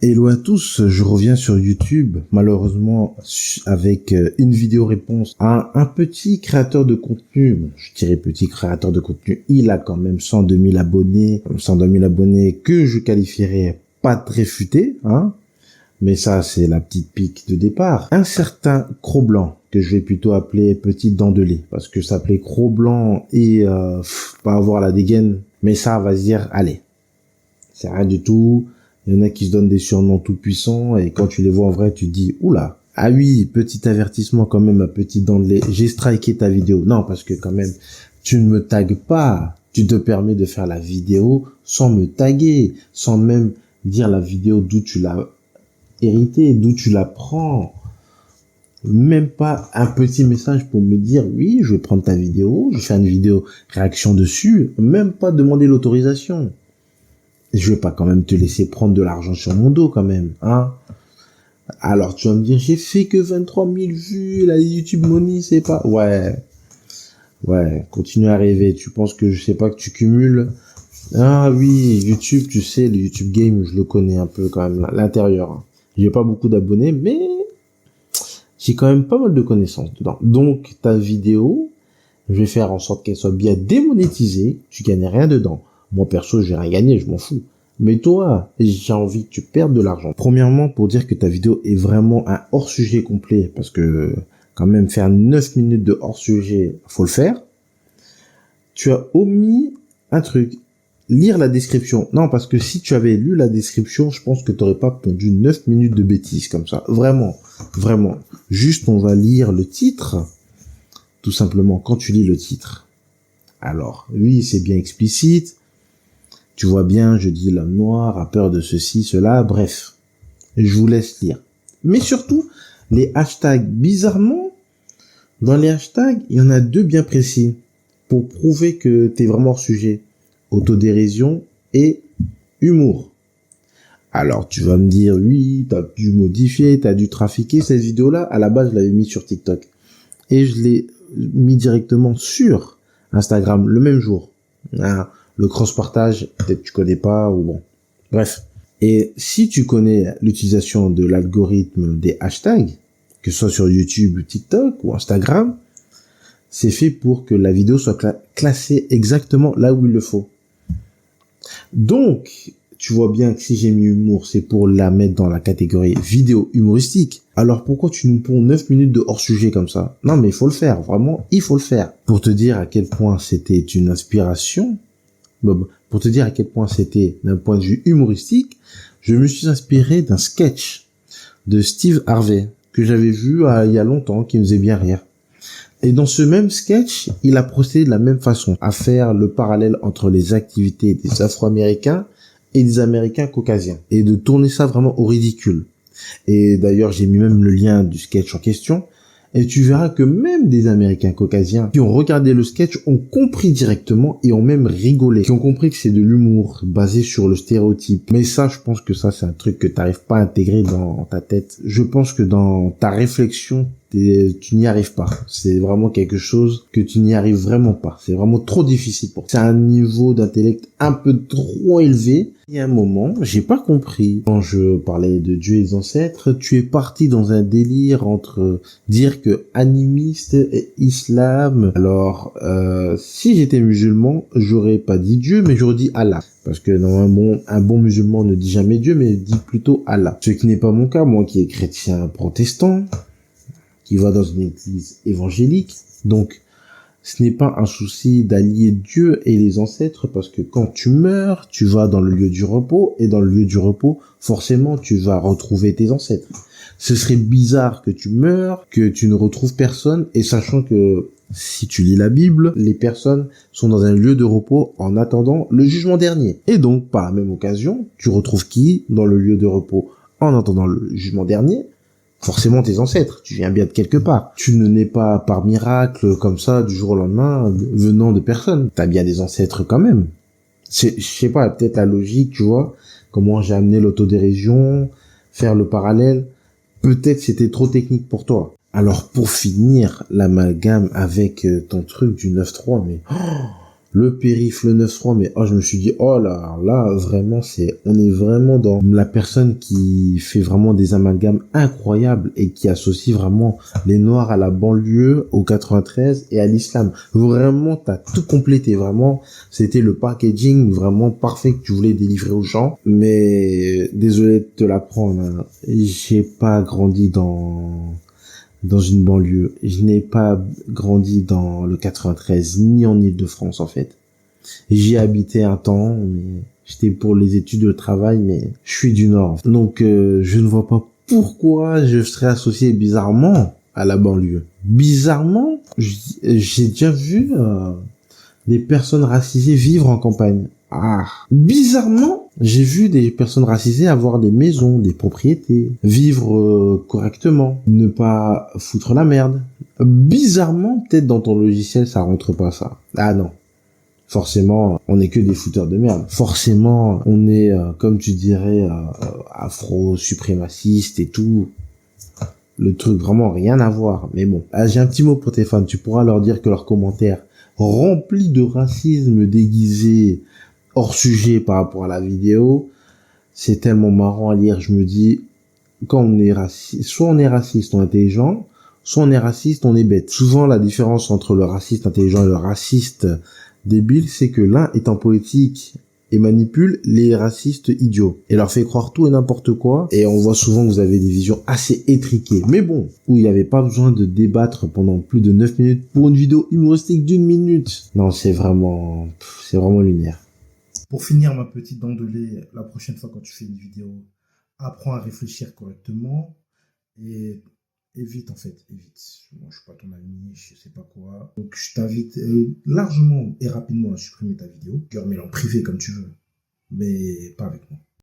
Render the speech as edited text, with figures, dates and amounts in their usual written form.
Hello à tous, je reviens sur YouTube, malheureusement avec une vidéo réponse à un petit créateur de contenu. Bon, je dirais petit créateur de contenu, il a quand même 102 000 abonnés, 102 000 abonnés que je qualifierais pas très futé, hein. Mais ça, c'est la petite pique de départ. Un certain Cro-Blanc, que je vais plutôt appeler Petite Dent de lait, parce que s'appeler Cro-Blanc et pas avoir la dégaine, mais ça va se dire, allez, c'est rien du tout. Il y en a qui se donnent des surnoms tout puissants et quand tu les vois en vrai, tu te dis, oula. Ah oui, petit avertissement quand même, ma petite dent de lait. J'ai striké ta vidéo. Non, parce que quand même, tu ne me tagues pas. Tu te permets de faire la vidéo sans me taguer, sans même dire la vidéo d'où tu l'as hérité, d'où tu la prends. Même pas un petit message pour me dire, oui, je vais prendre ta vidéo, je fais une vidéo réaction dessus. Même pas demander l'autorisation. Je vais pas quand même te laisser prendre de l'argent sur mon dos quand même, hein. Alors tu vas me dire, j'ai fait que 23 000 vues, la YouTube Money, c'est pas... Ouais, continue à rêver. Tu penses que je sais pas que tu cumules? Ah oui, YouTube, tu sais, le YouTube Game, je le connais un peu quand même, l'intérieur, hein. J'ai pas beaucoup d'abonnés, mais j'ai quand même pas mal de connaissances dedans. Donc, ta vidéo, je vais faire en sorte qu'elle soit bien démonétisée, tu gagnes rien dedans. Moi, perso, j'ai rien gagné, je m'en fous. Mais toi, j'ai envie que tu perdes de l'argent. Premièrement, pour dire que ta vidéo est vraiment un hors-sujet complet, parce que quand même faire 9 minutes de hors-sujet, faut le faire. Tu as omis un truc, lire la description. Non, parce que si tu avais lu la description, je pense que tu n'aurais pas pondu 9 minutes de bêtises comme ça. Vraiment, vraiment. Juste, on va lire le titre. Tout simplement, quand tu lis le titre. Alors, oui, c'est bien explicite. Tu vois bien, je dis l'homme noir a peur de ceci, cela, bref. Je vous laisse lire. Mais surtout, les hashtags, bizarrement, dans les hashtags, il y en a deux bien précis pour prouver que t'es vraiment hors sujet. Autodérision et humour. Alors, tu vas me dire, oui, t'as dû modifier, t'as dû trafiquer cette vidéo-là. À la base, je l'avais mis sur TikTok. Et je l'ai mis directement sur Instagram le même jour. Ah, le cross-partage, peut-être tu connais pas, ou bon. Bref. Et si tu connais l'utilisation de l'algorithme des hashtags, que ce soit sur YouTube, TikTok ou Instagram, c'est fait pour que la vidéo soit classée exactement là où il le faut. Donc, tu vois bien que si j'ai mis humour, c'est pour la mettre dans la catégorie vidéo humoristique. Alors pourquoi tu nous ponds 9 minutes de hors-sujet comme ça? Non mais il faut le faire, vraiment, il faut le faire. Pour te dire à quel point c'était une inspiration, pour te dire à quel point c'était d'un point de vue humoristique, je me suis inspiré d'un sketch de Steve Harvey que j'avais vu il y a longtemps, qui me faisait bien rire. Et dans ce même sketch, il a procédé de la même façon à faire le parallèle entre les activités des Afro-Américains et des Américains caucasiens et de tourner ça vraiment au ridicule. Et d'ailleurs, j'ai mis même le lien du sketch en question. Et tu verras que même des Américains caucasiens qui ont regardé le sketch ont compris directement et ont même rigolé. Qui ont compris que c'est de l'humour basé sur le stéréotype. Mais ça, je pense que ça, c'est un truc que t'arrives pas à intégrer dans ta tête. Je pense que dans ta réflexion, tu n'y arrives pas. C'est vraiment quelque chose que tu n'y arrives vraiment pas. C'est vraiment trop difficile pour toi. C'est un niveau d'intellect un peu trop élevé. Il y a un moment, j'ai pas compris. Quand je parlais de Dieu et des ancêtres, tu es parti dans un délire entre dire que animiste et islam. Alors, si j'étais musulman, j'aurais pas dit Dieu, mais j'aurais dit Allah. Parce que un bon musulman ne dit jamais Dieu, mais dit plutôt Allah. Ce qui n'est pas mon cas, moi qui est chrétien protestant, qui va dans une église évangélique. Donc, ce n'est pas un souci d'allier Dieu et les ancêtres, parce que quand tu meurs, tu vas dans le lieu du repos, et dans le lieu du repos, forcément, tu vas retrouver tes ancêtres. Ce serait bizarre que tu meurs, que tu ne retrouves personne, et sachant que si tu lis la Bible, les personnes sont dans un lieu de repos en attendant le jugement dernier. Et donc, par la même occasion, tu retrouves qui dans le lieu de repos en attendant le jugement dernier? Forcément tes ancêtres, tu viens bien de quelque part. Tu ne nais pas par miracle comme ça du jour au lendemain venant de personne. T'as bien des ancêtres quand même. Je sais pas, peut-être la logique, tu vois, comment j'ai amené l'autodérision, faire le parallèle. Peut-être c'était trop technique pour toi. Alors pour finir l'amalgame avec ton truc du 9-3, mais le périph', le 9-3, mais oh, je me suis dit, oh là, vraiment, on est vraiment dans la personne qui fait vraiment des amalgames incroyables et qui associe vraiment les Noirs à la banlieue, au 93 et à l'islam. Vraiment, t'as tout complété, vraiment. C'était le packaging vraiment parfait que tu voulais délivrer aux gens. Mais, désolé de te l'apprendre, hein, j'ai pas grandi dans une banlieue. Je n'ai pas grandi dans le 93, ni en Île-de-France, en fait. J'y habitais un temps, mais j'étais pour les études, le travail, mais je suis du Nord. Donc, je ne vois pas pourquoi je serais associé bizarrement à la banlieue. Bizarrement, j'ai déjà vu des personnes racisées vivre en campagne. Ah, bizarrement, j'ai vu des personnes racisées avoir des maisons, des propriétés, vivre correctement, ne pas foutre la merde. Bizarrement, peut-être dans ton logiciel, ça rentre pas ça. Ah non. Forcément, on n'est que des fouteurs de merde. Forcément, on est, comme tu dirais, afro-suprémaciste et tout. Le truc vraiment rien à voir. Mais bon, j'ai un petit mot pour tes fans. Tu pourras leur dire que leurs commentaires remplis de racisme déguisé hors sujet par rapport à la vidéo, c'est tellement marrant à lire. Je me dis, quand on est raciste, soit on est raciste, on est intelligent, soit on est raciste, on est bête. Souvent, la différence entre le raciste intelligent et le raciste débile, c'est que l'un est en politique et manipule les racistes idiots et leur fait croire tout et n'importe quoi. Et on voit souvent que vous avez des visions assez étriquées. Mais bon, où il n'y avait pas besoin de débattre pendant plus de 9 minutes pour une vidéo humoristique d'1 minute. Non, c'est vraiment lunaire. Pour finir ma petite dent de lait, la prochaine fois quand tu fais une vidéo, apprends à réfléchir correctement et évite. Moi, je suis pas ton ami, je sais pas quoi. Donc, je t'invite largement et rapidement à supprimer ta vidéo. Tu remets-la en privé comme tu veux, mais pas avec moi.